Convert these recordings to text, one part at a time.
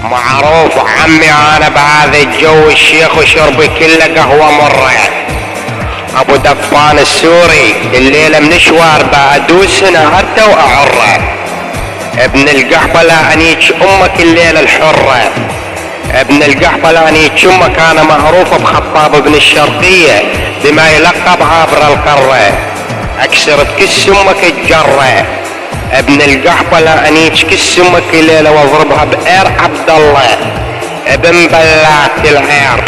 معروف عمي انا بهذا الجو الشيخ وشربي كله قهوة مرة. ابو دفان السوري الليلة من شوار بادوس نهرته واعره. ابن القحبة لا انيج امك الليلة الحرة. ابن القحبة لا انيج امك انا معروف بخطاب بن الشرقية بما يلقب عابر القارة. اكسر كس امك الجرة. ابن القحبة لا انيج كس امك الليلة واضربها بئر عبد الله ابن بلات العير.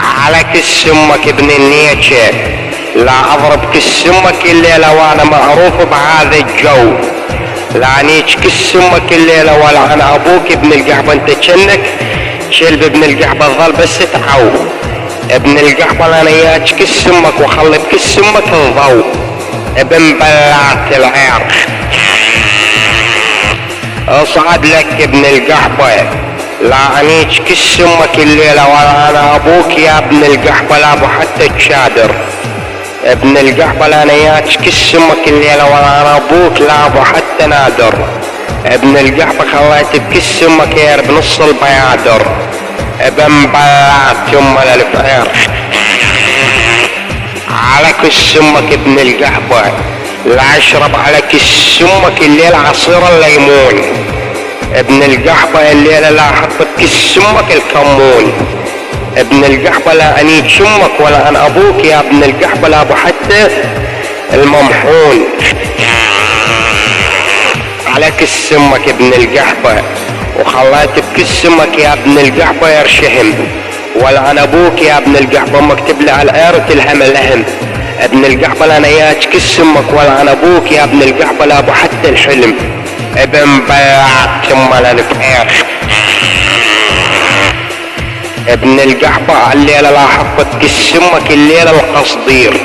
على كس امك ابن النيتشة لا اضرب كس امك الليلة وانا معروف بهذا الجو. لا انيج كس امك الليلة ولا انا ابوك ابن القحبة. انت جنك شلب ابن القحبة الظل بس تعو. ابن القحبة لا نياج كس امك وخلي بكس امك الضوء ابن بلات العير. اصعد لك ابن القحبة لا انيج كس امك الليلة ولا انا ابوك يا ابن القحبة لا ابو حتى الشادر. ابن القحبة لا نياج كس امك الليلة ولا انا ابوك لا ابو حتى نادر. ابن القحبة خليت بكس امك يا بنص البيادر ابن بلات ام الفعير. على كس امك ابن القحبة لا اشرب على كس امك الليلة عصير الليمون. ابن القحبة الليلة لا احط بكس امك الكمون. ابن القحبة لا انيج امك ولا انا ابوك يا ابن القحبة لا ابو حتى الممحون. على كس امك ابن القحبة وخليت بكس امك يا ابن القحبة يرشهم ولا انا ابوك يا ابن القحبة مكتب لي على العير تلهم اللهم. ابن القحبة لا نياج كس امك ولا انا ابوك يا ابن القحبة لا ابو حتى الحلم ابن بلعت ام الفعير. ابن القحبة الليلة لا حطت كس امك الليلة القصدير.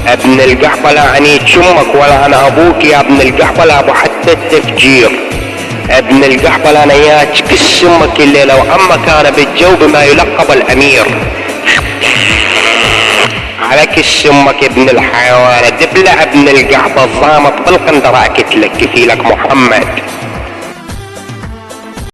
ابن القحبة لا انيج امك ولا انا ابوك يا ابن القحبة لا ابو حتى التفجير. ابن القحبة لا نياج كس امك الليلة واما كان بالجو بما يلقب الامير. على كس امك ابن الحيوان دبلة ابن القحبة الضامط بالقندرة كتلك كفيلك محمد.